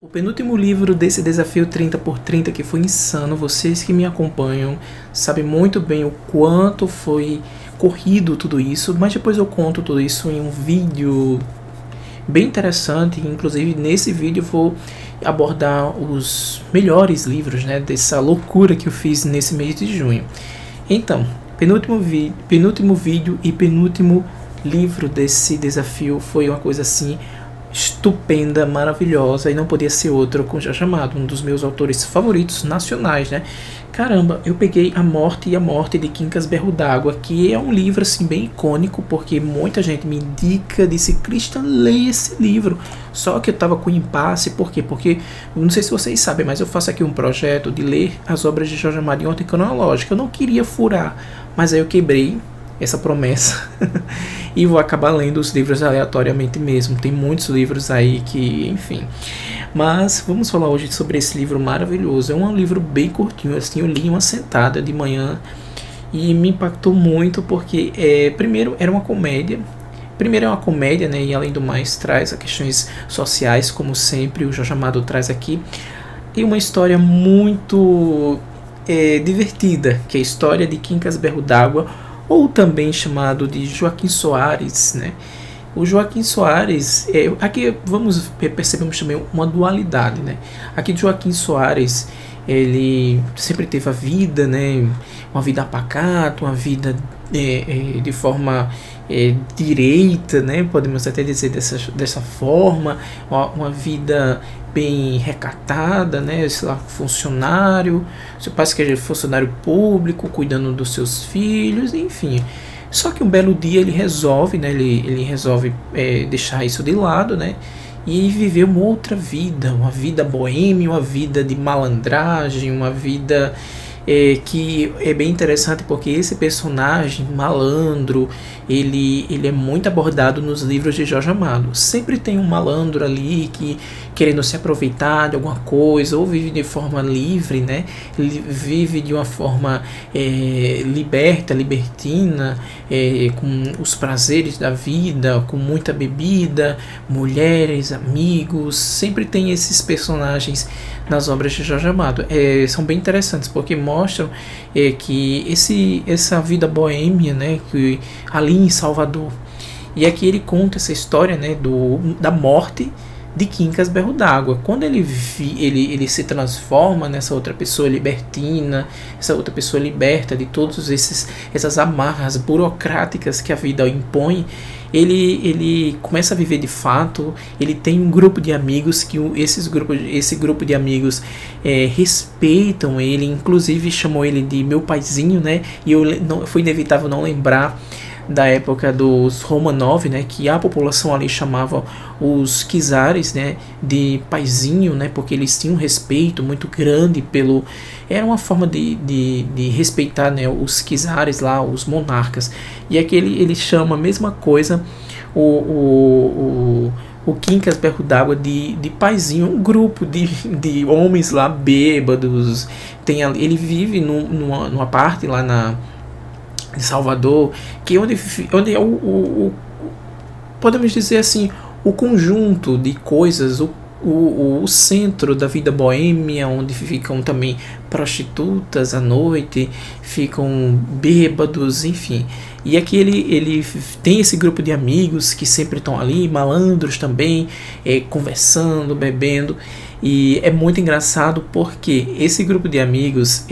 O penúltimo livro desse desafio 30 por 30 que foi insano, vocês que me acompanham sabem muito bem o quanto foi corrido tudo isso, mas depois eu conto tudo isso em um vídeo bem interessante. Inclusive nesse vídeo eu vou abordar os melhores livros, né, dessa loucura que eu fiz nesse mês de junho. Então, penúltimo vídeo e penúltimo livro desse desafio foi uma coisa assim estupenda, maravilhosa, e não podia ser outro com Jorge Amado, um dos meus autores favoritos nacionais, né? Caramba, eu peguei A Morte e a Morte de Quincas Berro d'Água, que é um livro assim bem icônico, porque muita gente me indica, disse, Christian, leia esse livro. Só que eu tava com impasse, por quê? Porque, não sei se vocês sabem, mas eu faço aqui um projeto de ler as obras de Jorge Amado em ordem cronológica. Eu não queria furar, mas aí eu quebrei essa promessa e vou acabar lendo os livros aleatoriamente mesmo. Tem muitos livros aí que, enfim. Mas vamos falar hoje sobre esse livro maravilhoso. É um livro bem curtinho, assim, eu li uma sentada de manhã e me impactou muito porque, primeiro, era uma comédia. Primeiro é uma comédia, né, e além do mais traz questões sociais, como sempre o Jorge Amado traz aqui, e uma história muito divertida, que é a história de Quincas Berro d'Água, ou também chamado de Joaquim Soares, né? O Joaquim Soares, aqui percebemos também uma dualidade, né? Aqui Joaquim Soares, ele sempre teve a vida, né? Uma vida pacata, uma vida de forma direita, né? Podemos até dizer dessa forma, uma vida bem recatada, né? Sei lá, funcionário, seu pai que é funcionário público, cuidando dos seus filhos, enfim. Só que um belo dia ele resolve, né? Ele resolve deixar isso de lado, né? E viver uma outra vida, uma vida boêmia, uma vida de malandragem, uma vida que é bem interessante porque esse personagem malandro, ele é muito abordado nos livros de Jorge Amado. Sempre tem um malandro ali que querendo se aproveitar de alguma coisa, ou vive de forma livre, né? Ele vive de uma forma libertina, com os prazeres da vida, com muita bebida, mulheres, amigos. Sempre tem esses personagens nas obras de Jorge Amado. São bem interessantes porque mostram que essa vida boêmia, né, que ali em Salvador. E aqui ele conta essa história, né, da morte de Quincas Berro d'Água. Quando ele se transforma nessa outra pessoa libertina, essa outra pessoa liberta de todas essas amarras burocráticas que a vida impõe, ele começa a viver de fato. Ele tem um grupo de amigos que esse grupo de amigos respeitam ele, inclusive chamou ele de meu paizinho, né? E foi inevitável não lembrar da época dos Romanov, né, que a população ali chamava os czares, né, de paizinho, né, porque eles tinham um respeito muito grande era uma forma de respeitar, né, os czares lá, os monarcas. E aqui ele chama a mesma coisa o Quincas Berro d'Água de paizinho, um grupo de homens lá bêbados. Ele vive numa parte lá em Salvador, que onde é podemos dizer assim, o conjunto de coisas, o centro da vida boêmia, onde ficam também prostitutas à noite, ficam bêbados, enfim. E aqui ele tem esse grupo de amigos que sempre estão ali, malandros também, conversando, bebendo. E é muito engraçado porque esse grupo de amigos,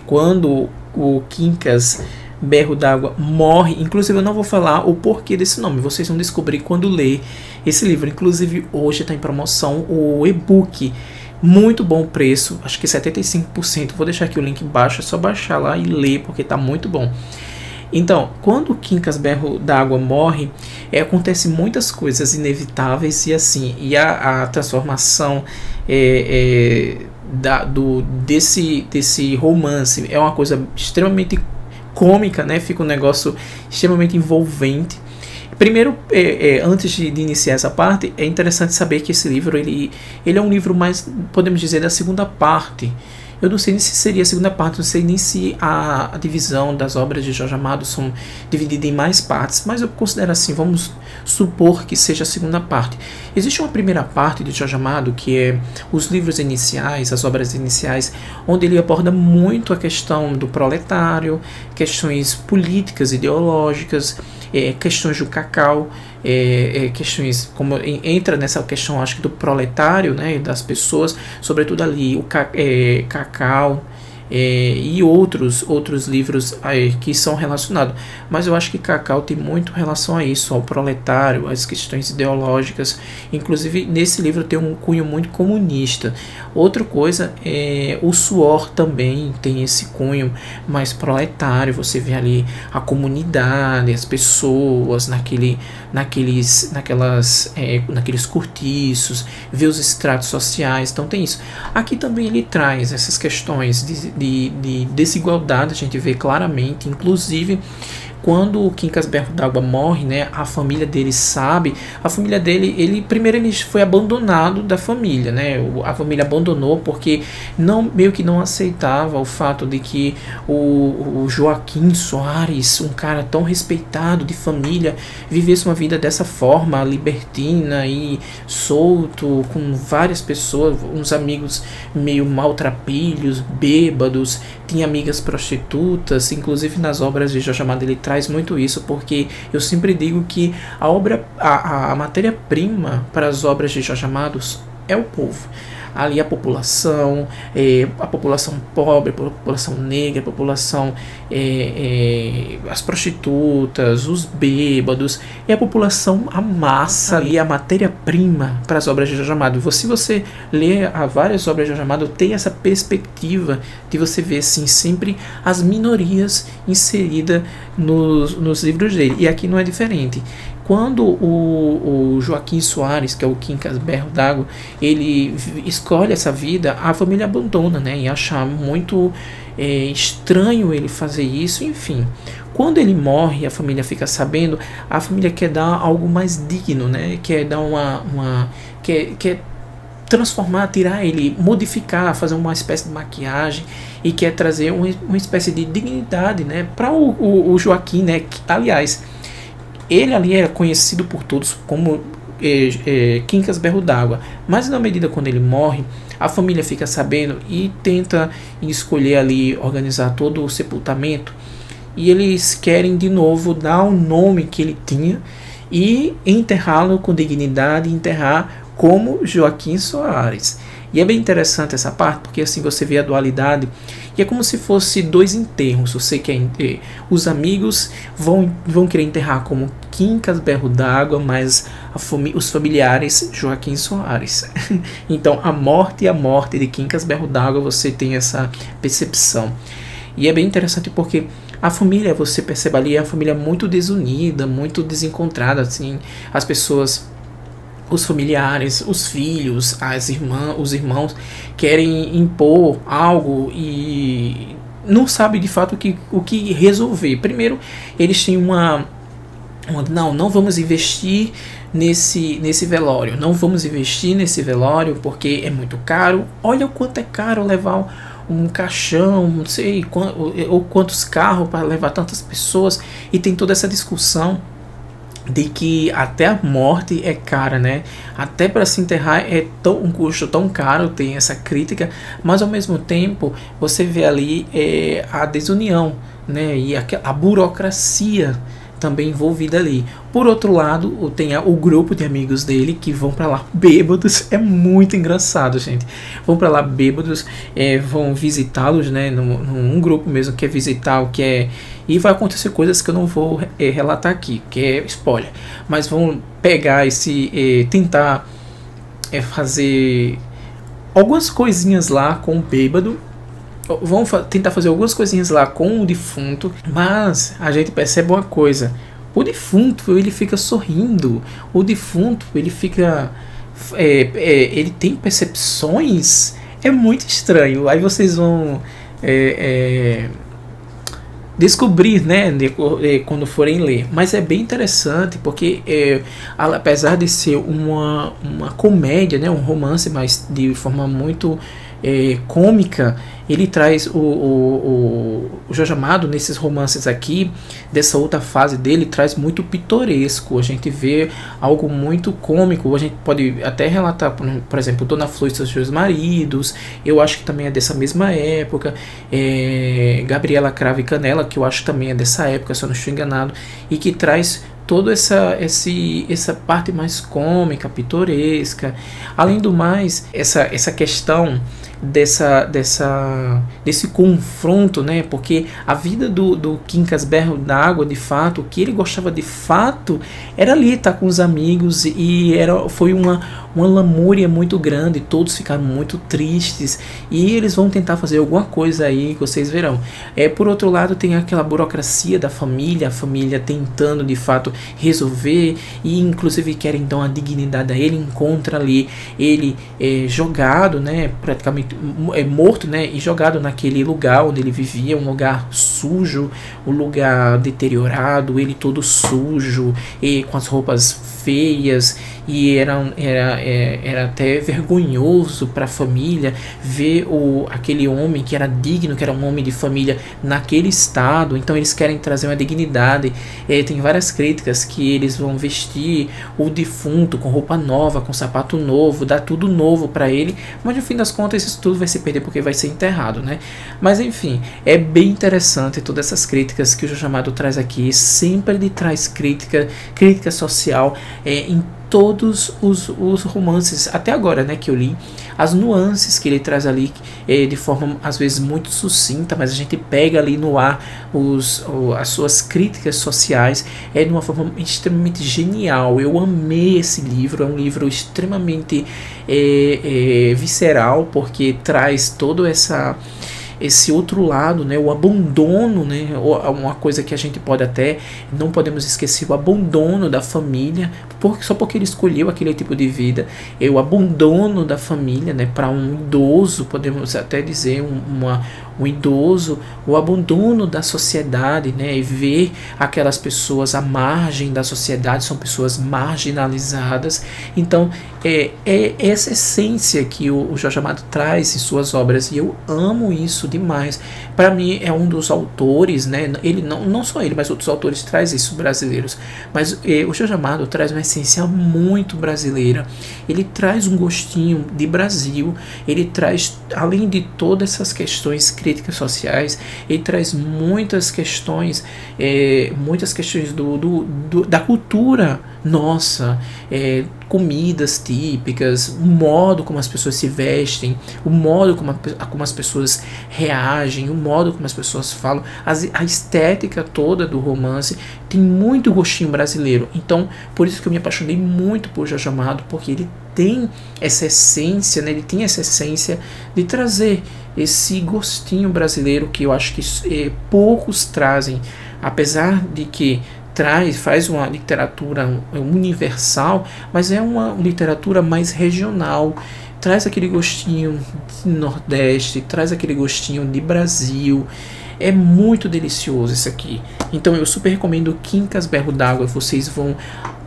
quando o Quincas Berro d'Água morre, inclusive eu não vou falar o porquê desse nome, vocês vão descobrir quando ler esse livro. Inclusive hoje está em promoção o e-book, muito bom preço, acho que 75%, vou deixar aqui o link embaixo, é só baixar lá e ler porque está muito bom. Então, quando o Quincas Berro d'Água morre, acontecem muitas coisas inevitáveis, e assim, a transformação desse romance é uma coisa extremamente cômica, né? Fica um negócio extremamente envolvente. Primeiro, antes de iniciar essa parte, é interessante saber que esse livro ele é um livro mais, podemos dizer, da segunda parte. Eu não sei nem se seria a segunda parte, não sei nem se a divisão das obras de Jorge Amado são divididas em mais partes, mas eu considero assim, vamos supor que seja a segunda parte. Existe uma primeira parte de Jorge Amado, que é os livros iniciais, as obras iniciais, onde ele aborda muito a questão do proletário, questões políticas, ideológicas, questões do cacau, questões como entra nessa questão, acho que do proletário, né, das pessoas, sobretudo ali o cacau, e outros livros que são relacionados, mas eu acho que Cacau tem muito relação a isso, ao proletário, às questões ideológicas. Inclusive nesse livro tem um cunho muito comunista. Outra coisa é o Suor, também tem esse cunho mais proletário. Você vê ali a comunidade, as pessoas naqueles cortiços, vê os estratos sociais. Então tem isso. Aqui também ele traz essas questões de desigualdade, a gente vê claramente, inclusive quando o Quincas Berro d'Água morre, né, a família dele sabe, a família dele, ele foi abandonado da família, né, a família abandonou porque meio que não aceitava o fato de que o Joaquim Soares, um cara tão respeitado de família, vivesse uma vida dessa forma, libertina e solto, com várias pessoas, uns amigos meio maltrapilhos, bêbados, tinha amigas prostitutas. Inclusive nas obras de Jorge Amado ele traz muito isso, porque eu sempre digo que a matéria-prima para as obras de Jorge Amado é o povo. Ali a população pobre, a população negra, a população, as prostitutas, os bêbados, e a população, a massa ali, a matéria-prima para as obras de Jorge Amado. Se você lê várias obras de Jorge Amado, tem essa perspectiva de você ver assim, sempre as minorias inseridas nos livros dele, e aqui não é diferente. Quando o Joaquim Soares, que é o Quincas Berro d'Água, ele escolhe essa vida, a família abandona, né? E acha muito estranho ele fazer isso, enfim. Quando ele morre, a família fica sabendo, a família quer dar algo mais digno, né? Quer dar quer transformar, tirar ele, modificar, fazer uma espécie de maquiagem, e quer trazer uma espécie de dignidade, né? Para o Joaquim, né? Aliás, ele ali era conhecido por todos como Quincas Berro d'Água, mas na medida quando ele morre, a família fica sabendo e tenta escolher ali, organizar todo o sepultamento, e eles querem de novo dar o nome que ele tinha e enterrá-lo com dignidade, enterrar como Joaquim Soares. E é bem interessante essa parte, porque assim você vê a dualidade, e é como se fosse dois enterros. Você quer os amigos vão querer enterrar como Quincas Berro d'Água, mas os familiares Joaquim Soares. Então a morte de Quincas Berro d'Água, você tem essa percepção. E é bem interessante porque a família, você percebe ali, é uma família muito desunida, muito desencontrada, assim, as pessoas, os familiares, os filhos, os irmãos querem impor algo e não sabem de fato o que resolver. Primeiro, eles têm não vamos investir nesse velório, não vamos investir nesse velório porque é muito caro. Olha o quanto é caro levar um caixão, não sei ou quantos carros para levar tantas pessoas, e tem toda essa discussão de que até a morte é cara, né? Até para se enterrar é um custo tão caro, tem essa crítica, mas ao mesmo tempo você vê ali a desunião, né? E a burocracia também envolvida ali. Por outro lado, tem o grupo de amigos dele que vão para lá bêbados. É muito engraçado, gente. Vão para lá bêbados, vão visitá-los, né? Num grupo mesmo que é visitar o que é. E vai acontecer coisas que eu não vou relatar aqui, que é spoiler. Mas vão pegar tentar fazer algumas coisinhas lá com o bêbado. Vão tentar fazer algumas coisinhas lá com o defunto. Mas a gente percebe uma coisa. O defunto, ele fica sorrindo. O defunto, ele fica... ele tem percepções. É muito estranho. Aí vocês vão... descobrir, né, quando forem ler. Mas é bem interessante porque apesar de ser uma comédia, né, um romance, mas de forma muito cômica, ele traz o Jorge Amado, nesses romances aqui, dessa outra fase dele, traz muito pitoresco. A gente vê algo muito cômico. A gente pode até relatar, por exemplo, Dona Flor e seus dois maridos, eu acho que também é dessa mesma época. Gabriela Cravo e Canela, que eu acho que também é dessa época, se eu não estou enganado, e que traz toda essa parte mais cômica, pitoresca. Além do mais, essa questão desse confronto, né? Porque a vida do Quincas Berro d'Água, de fato, o que ele gostava de fato era ali estar com os amigos, e foi uma lamúria muito grande. Todos ficaram muito tristes e eles vão tentar fazer alguma coisa aí que vocês verão. Por outro lado, tem aquela burocracia da família, a família tentando de fato resolver, e inclusive querem dar uma dignidade a ele. Encontra ali ele jogado, né, praticamente morto, né, e jogado naquele lugar onde ele vivia, um lugar sujo, um lugar deteriorado, ele todo sujo e com as roupas feias, e era até vergonhoso para a família ver aquele homem que era digno, que era um homem de família, naquele estado. Então eles querem trazer uma dignidade. Tem várias críticas que eles vão vestir o defunto com roupa nova, com sapato novo, dar tudo novo para ele, mas no fim das contas isso tudo vai se perder porque vai ser enterrado, né? Mas enfim, é bem interessante todas essas críticas que o Jorge Amado traz aqui. Sempre ele traz crítica social em todos os romances até agora, né, que eu li, as nuances que ele traz ali de forma às vezes muito sucinta, mas a gente pega ali no ar as suas críticas sociais de uma forma extremamente genial. Eu amei esse livro, é um livro extremamente visceral, porque traz todo esse outro lado, né, o abandono, né, uma coisa que a gente pode até, não podemos esquecer, o abandono da família, só porque ele escolheu aquele tipo de vida, o abandono da família, né, para um idoso, podemos até dizer um idoso, o abandono da sociedade, né, e ver aquelas pessoas à margem da sociedade, são pessoas marginalizadas. Então é essa essência que o Jorge Amado traz em suas obras, e eu amo isso demais. Para mim é um dos autores, né, ele não só ele, mas outros autores trazem isso, brasileiros, mas o Jorge Amado traz uma essência muito brasileira. Ele traz um gostinho de Brasil, ele traz, além de todas essas questões críticas sociais, ele traz muitas questões da cultura nossa, comidas típicas, o modo como as pessoas se vestem, o modo como as pessoas reagem, o modo como as pessoas falam, a estética toda do romance tem muito gostinho brasileiro. Então, por isso que eu me apaixonei muito por Jorge Amado, porque ele tem essa essência, né? Ele tem essa essência de trazer esse gostinho brasileiro que eu acho que poucos trazem, apesar de que faz uma literatura universal, mas é uma literatura mais regional, traz aquele gostinho de Nordeste, traz aquele gostinho de Brasil. É muito delicioso isso aqui. Então eu super recomendo Quincas Berro d'Água, vocês vão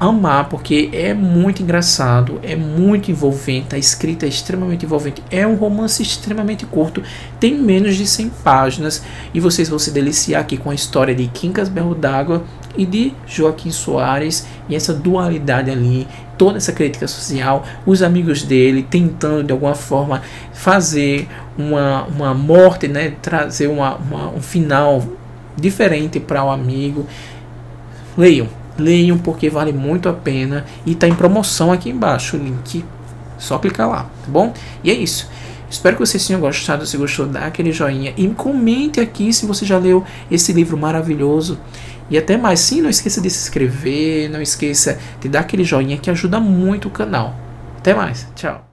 amar, porque é muito engraçado, é muito envolvente, a escrita é extremamente envolvente, é um romance extremamente curto, tem menos de 100 páginas, e vocês vão se deliciar aqui com a história de Quincas Berro d'Água e de Joaquim Soares, e essa dualidade ali, toda essa crítica social, os amigos dele tentando de alguma forma fazer uma morte, né, trazer um final diferente para o amigo. Leiam porque vale muito a pena, e está em promoção aqui embaixo o link, só clicar lá, tá bom? E é isso. Espero que vocês tenham gostado. Se gostou, dá aquele joinha e comente aqui se você já leu esse livro maravilhoso. E até mais. Sim, não esqueça de se inscrever, não esqueça de dar aquele joinha que ajuda muito o canal. Até mais, tchau.